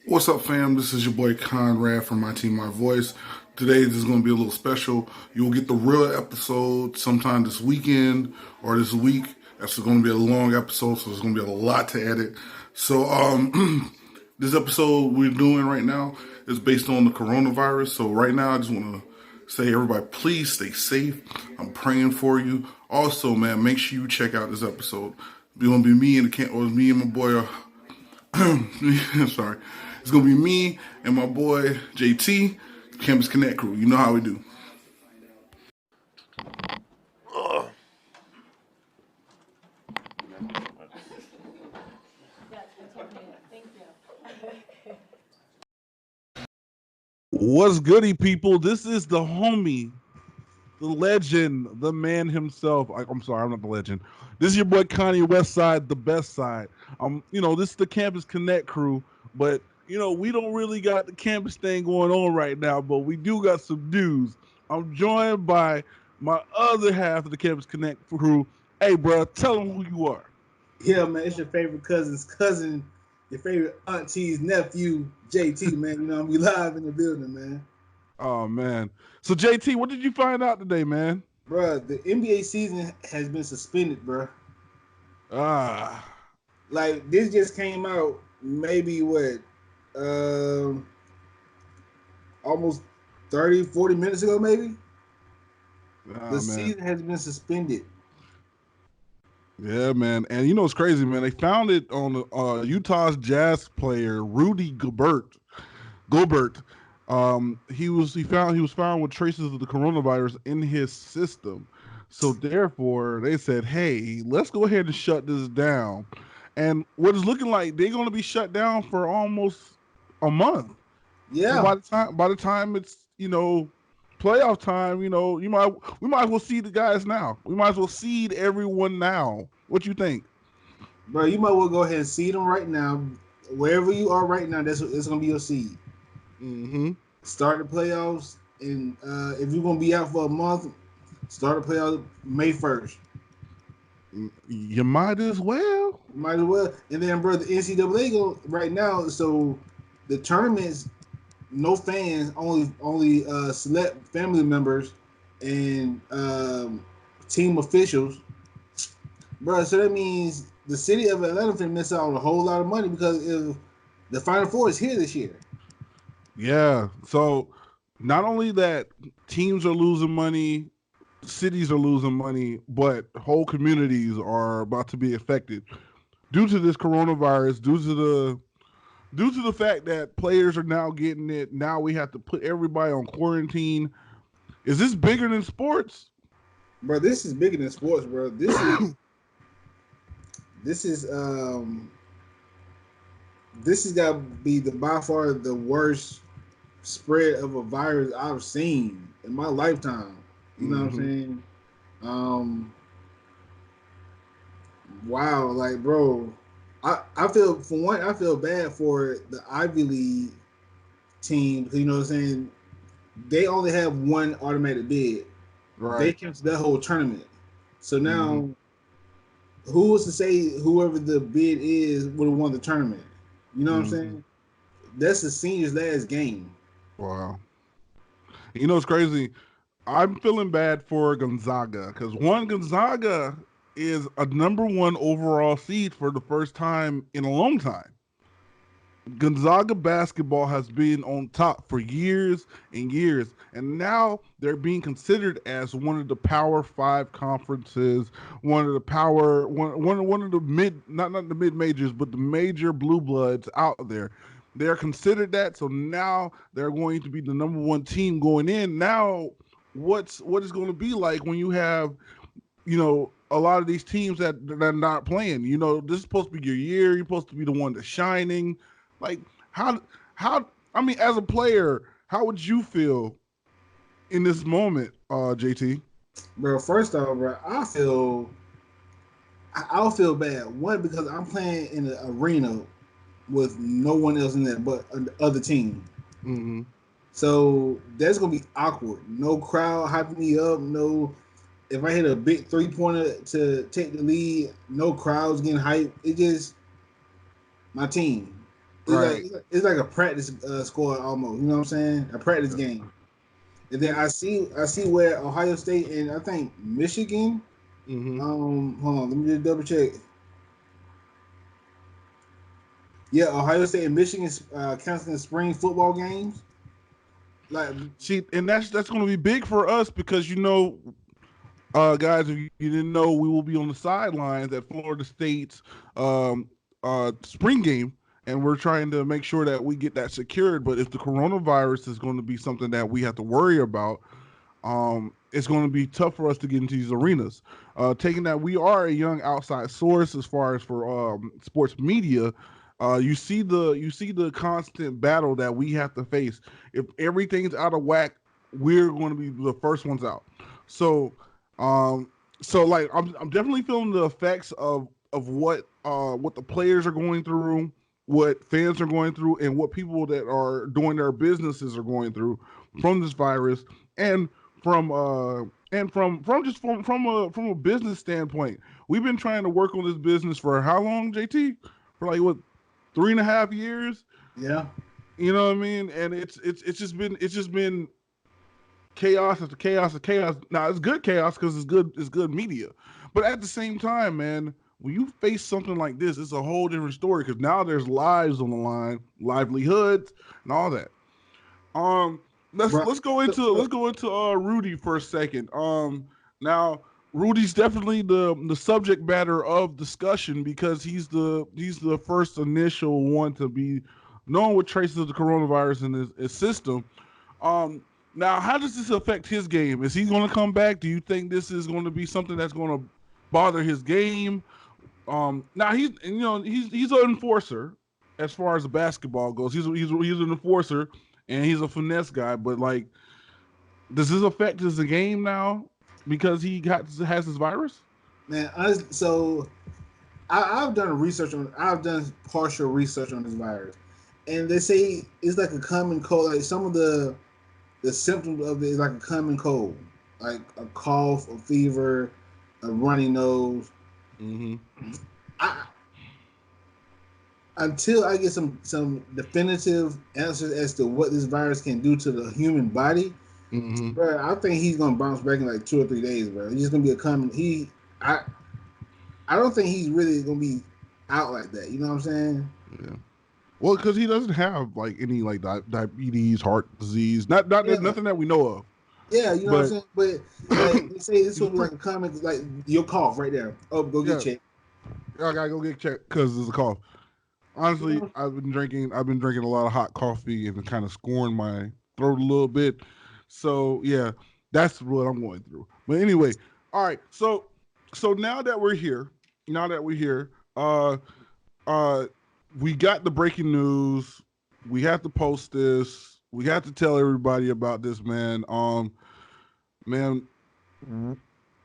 What's up, fam? This is your boy Conrad from My Team, My Voice. Today, this is going to be a little special. You'll get the real episode sometime this weekend or this week. That's going to be a long episode, so there's going to be a lot to edit. So, this episode we're doing right now is based on the coronavirus. So, right now, I just want to say, everybody, please stay safe. I'm praying for you. Also, man, make sure you check out this episode. It's going to be me and me and my boy. Sorry. It's gonna be me and my boy JT, Campus Connect crew. You know how we do. What's goody, people? This is the homie, the legend, the man himself. I'm sorry, I'm not the legend. This is your boy Connie Westside, the best side. This is the Campus Connect crew, but we don't really got the campus thing going on right now, but we do got some news. I'm joined by my other half of the Campus Connect crew. Hey, bro, tell them who you are. Yeah, man, it's your favorite cousin's cousin, your favorite auntie's nephew, JT, man. We live in the building, man. Oh man. So JT, what did you find out today, man? Bruh, the NBA season has been suspended, bruh. Ah. Like, this just came out maybe um, almost 30, 40 minutes ago, maybe? The season has been suspended. Yeah, man. And it's crazy, man. They found it on Utah's Jazz player Rudy Gobert. He was found with traces of the coronavirus in his system. So therefore, they said, "Hey, let's go ahead and shut this down." And what it's looking like, they're going to be shut down for almost a month. Yeah. So by the time it's playoff time, we might as well seed the guys now. We might as well seed everyone now. What you think? Bro, you might well go ahead and seed them right now. Wherever you are right now, it's gonna be your seed. Mm-hmm. Start the playoffs, and if you're gonna be out for a month, start the playoffs May 1st. You might as well. Might as well. And then, bro, the NCAA go right now. So the tournaments, no fans, only select family members and team officials, bro. So that means the city of Atlanta can miss out on a whole lot of money because if the Final Four is here this year. Yeah. So not only that, teams are losing money, cities are losing money, but whole communities are about to be affected due to this coronavirus, due to the fact that players are now getting it. Now we have to put everybody on quarantine. Is this bigger than sports? Bro, this is bigger than sports, bro. This is this has got to be by far the worst spread of a virus I've seen in my lifetime. You know what I'm saying? Wow, like, bro, I feel bad for the Ivy League team because, you know what I'm saying, they only have one automatic bid. Right. They canceled that whole tournament. So now, who was to say whoever the bid is would have won the tournament? You know what I'm saying? That's the seniors' last game. Wow. It's crazy. I'm feeling bad for Gonzaga because Gonzaga is a number one overall seed for the first time in a long time. Gonzaga basketball has been on top for years and years, and now they're being considered as one of the Power Five conferences, one of the mid, not the mid majors, but the major blue bloods out there. They're considered that, so now they're going to be the number one team going in. Now, what is going to be like when you have a lot of these teams that are not playing? This is supposed to be your year. You're supposed to be the one that's shining. Like how I mean, as a player, how would you feel in this moment, JT? Bro, first off, bro, I'll feel bad. One, because I'm playing in an arena with no one else in there but the other team. Mm-hmm. So that's gonna be awkward. No crowd hyping me up. No, if I hit a big 3-pointer to take the lead, no crowds getting hyped. It just my team. Right. It's like a practice score almost. You know what I'm saying? A practice game. And then I see where Ohio State and I think Michigan. Mm-hmm. Hold on, let me just double check. Yeah, Ohio State and Michigan canceling spring football games. Like, See, and that's going to be big for us because guys, if you didn't know, we will be on the sidelines at Florida State's um, spring game, and we're trying to make sure that we get that secured. But if the coronavirus is going to be something that we have to worry about, it's going to be tough for us to get into these arenas. Taking that we are a young outside source as far as for sports media, you see the constant battle that we have to face. If everything's out of whack, we're going to be the first ones out. So, um, like I'm definitely feeling the effects of what the players are going through, what fans are going through, and what people that are doing their businesses are going through from this virus, and from a business standpoint. We've been trying to work on this business for how long, JT? For like what, 3.5 years? yeah, You know what I mean? And it's just been chaos after chaos after chaos. Now it's good chaos because it's good media, but at the same time, man, when you face something like this, it's a whole different story because now there's lives on the line, livelihoods, and all that. Um, let's bro. let's go into So, let's go into Rudy for a second. Now Rudy's definitely the subject matter of discussion because he's the first initial one to be known with traces of the coronavirus in his system. Um, Now how does this affect his game? Is he going to come back? Do you think this is going to be something that's going to bother his game? Now he's an enforcer as far as the basketball goes. He's an enforcer and he's a finesse guy. But like, does this affect his game now because has this virus? man, so I've done research on. I've done partial research on this virus, and they say it's like a common cold. Like some of the symptoms of it is like a common cold, like a cough, a fever, a runny nose. Mm-hmm. I Until I get some definitive answers as to what this virus can do to the human body, Mm-hmm. bro, I think he's gonna bounce back in like 2 or 3 days, bro. He's just gonna be a common. I, I don't think he's really gonna be out like that. You know what I'm saying? Yeah. Well, because he doesn't have like any like diabetes, heart disease, Yeah, nothing that we know of. yeah. You know what I'm But saying? But like they say, this he's will be like a common, like your cough right there. Oh, go get yeah. checked. I gotta go get checked because there's a cough. You Honestly, know? I've been drinking a lot of hot coffee and kind of scoring my throat a little bit. So yeah, that's what I'm going through. But anyway, all right. So now that we're here, uh, we got the breaking news. We have to post this. We have to tell everybody about this, man. Man,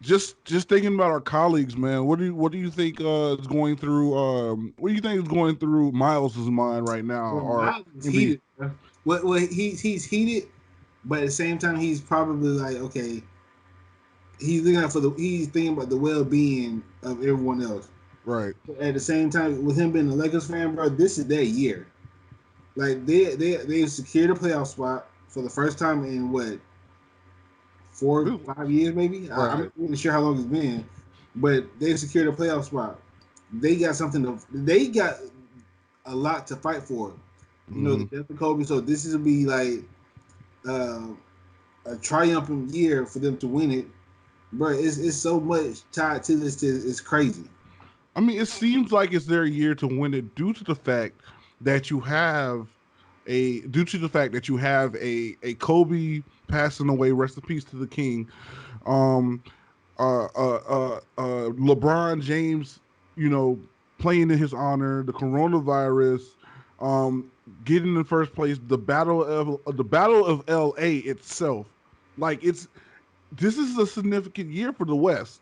just thinking about our colleagues, man. What do you think is going through what do you think is going through Miles's mind right now? Well, Or Miles is maybe heated. Bro. Well, he's heated, but at the same time, he's probably like, okay, he's thinking about the well being of everyone else. right. At the same time, with him being a Lakers fan, bro, this is their year. Like they secured a playoff spot for the first time in what 4 5 years maybe. I'm Right. not really sure how long it's been, but they secured a playoff spot. They got something to. They got a lot to fight for. You know, the Mm-hmm. death of Kobe. So this is gonna be like uh, a triumphant year for them to win it. Bro, it's so much tied to this. It's crazy. I mean, it seems like it's their year to win it due to the fact that you have a Kobe passing away. Rest in peace to the king. Um, LeBron James, you know, playing in his honor, the coronavirus, um, getting in first place, the battle of LA itself. Like this is a significant year for the West,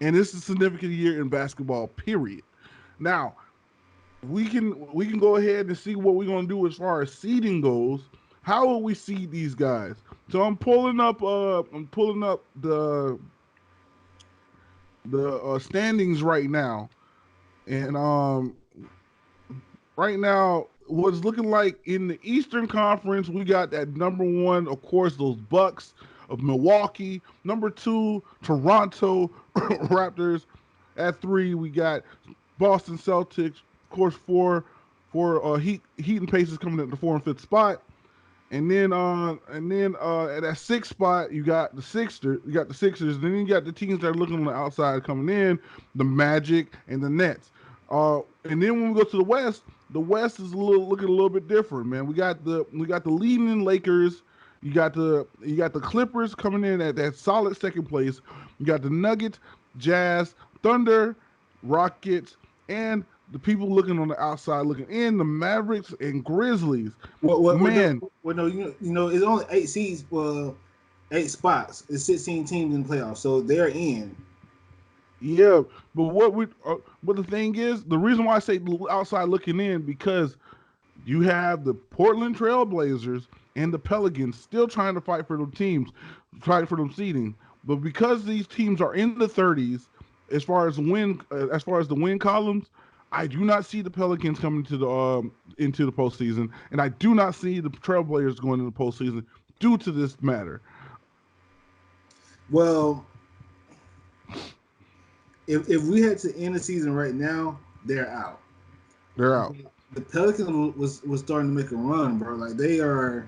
and this is a significant year in basketball. Period. Now we can go ahead and see what we're gonna do as far as seeding goes. How will we seed these guys? So I'm pulling up the standings right now, and right now what's looking like in the Eastern Conference, we got that number one, of course, those Bucks of Milwaukee. Number two, Toronto Raptors. At three, we got Boston Celtics. Of course, four Heat and Pacers coming at the 4 and 5th spot. And then at that sixth spot, you got the Sixers. Then you got the teams that are looking on the outside coming in, the Magic and the Nets. And then when we go to the West is looking a little bit different, man. We got the leading Lakers. You got the Clippers coming in at that solid second place. You got the Nuggets, Jazz, Thunder, Rockets, and the people looking on the outside looking in, the Mavericks and Grizzlies. Man. No, you know, it's only 8 seeds for 8 spots. It's 16 teams in the playoffs, so they're in. Yeah, but but the thing is, the reason why I say outside looking in, because you have the Portland Trail Blazers and the Pelicans still trying to fight for them seeding. But because these teams are in the 30s, as far as the win columns, I do not see the Pelicans coming to into the postseason, and I do not see the Trailblazers going into the postseason due to this matter. Well, if we had to end the season right now, they're out. They're out. The Pelicans was starting to make a run, bro. Like they are,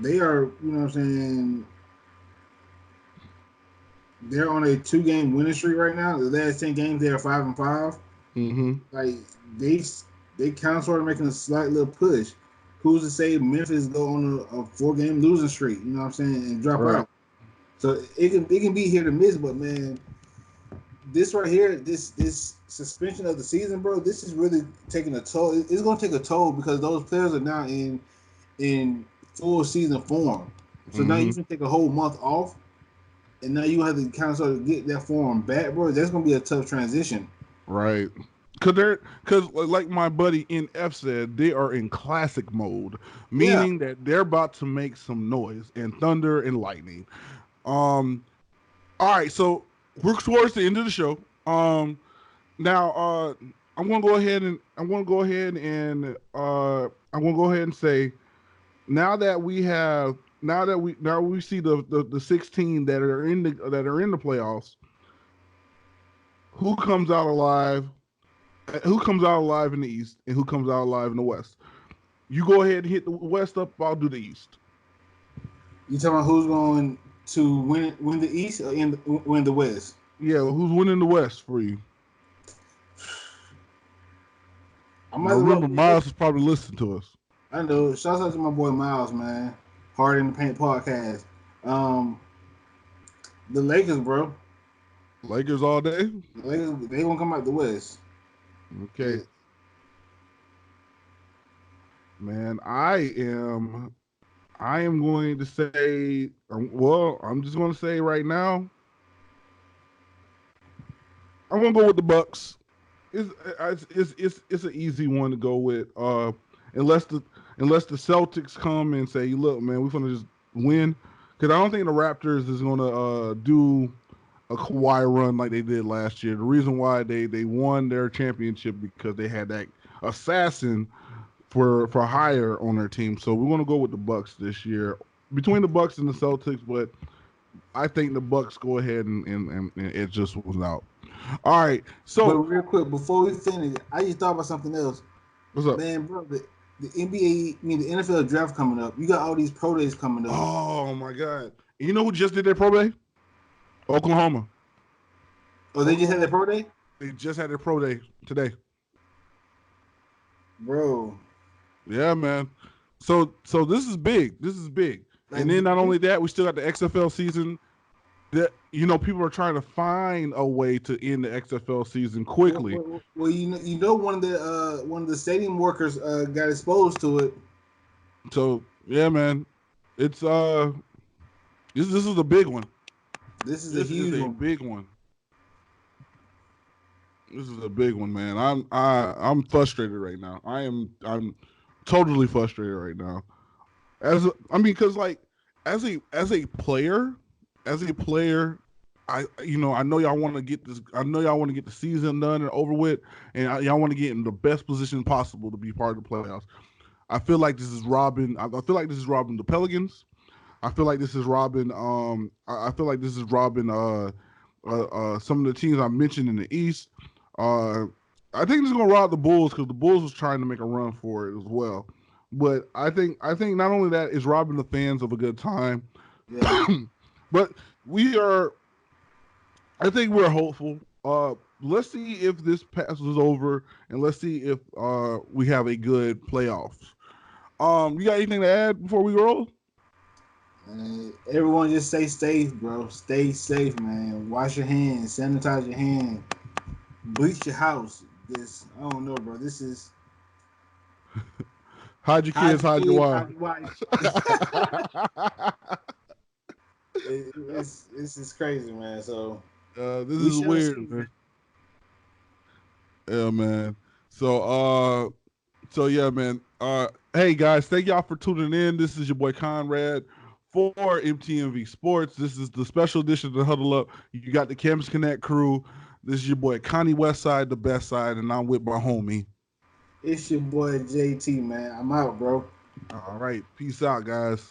you know what I'm saying? They're on a 2-game winning streak right now. The last 10 games, they are 5-5. Mm-hmm. Like they kind of started making a slight little push. Who's to say Memphis go on a 4-game losing streak? You know what I'm saying, and drop out. So it can be here to miss, but man, this right here, this suspension of the season, bro, this is really taking a toll. It's going to take a toll because those players are now in full season form. So now you can take a whole month off, and now you have to kind of sort of get that form back, bro. That's going to be a tough transition. Right. Because like my buddy NF said, they are in classic mode, meaning that they're about to make some noise and thunder and lightning. All right, so we're towards the end of the show. Now I'm gonna go ahead and say now we see the 16 that are in the playoffs. Who comes out alive? Who comes out alive in the East, and who comes out alive in the West? You go ahead and hit the West up. I'll do the East. You talking about who's going to win the East or win the West? Yeah, who's winning the West for you? I remember Miles is probably listening to us. I know. Shout out to my boy Miles, man. Hard in the Paint podcast. The Lakers, bro. Lakers all day? The Lakers, they gonna come out the West. Okay. Man, I am going to say, well, I'm just going to say right now, I'm going to go with the Bucks. It's an easy one to go with, unless the Celtics come and say, look, man, we're going to just win, because I don't think the Raptors is going to do a Kawhi run like they did last year. The reason why they won their championship because they had that assassin for hire on their team. So we're gonna go with the Bucks this year. Between the Bucks and the Celtics, but I think the Bucks go ahead and it just was out. All right. So but real quick, before we finish, I just thought about something else. What's up? Man, bro, the NBA, the NFL draft coming up. You got all these pro days coming up. Oh my God. You know who just did their pro day? Oklahoma. Oh, they just had their pro day? They just had their pro day today. Bro. Yeah, man. So this is big. This is big. And then not only that, we still got the XFL season. That people are trying to find a way to end the XFL season quickly. Well, you know, one of the stadium workers got exposed to it. So yeah, man, it's this is a big one. This is a big one. This is a big one, man. I'm frustrated right now. I'm totally frustrated right now. Because like as a player, I know y'all want to get this. I know y'all want to get the season done and over with, and y'all want to get in the best position possible to be part of the playoffs. I feel like this is robbing. I feel like this is robbing the Pelicans. I feel like this is robbing. I feel like this is robbing. Some of the teams I mentioned in the East. Uh, I think this is gonna rob the Bulls because the Bulls was trying to make a run for it as well. But I think not only that is robbing the fans of a good time, Yeah. but we are. I think we're hopeful. Let's see if this passes over, and let's see if we have a good playoffs. You got anything to add before we roll? Everyone just stay safe, bro. Stay safe, man. Wash your hands, sanitize your hands, bleach your house. This I don't know, bro. This is Hide your hide kids, your hide your kids, wife. hide your wife. It's crazy, man. So This we is shall see, weird, man. man. Yeah, man. So, yeah, man. Hey guys, thank y'all for tuning in. This is your boy Conrad for MTMV Sports. This is the special edition of the Huddle Up. You got the Campus Connect crew. This is your boy Connie Westside, the best side, and I'm with my homie. It's your boy JT, man. I'm out, bro. All right, peace out, guys.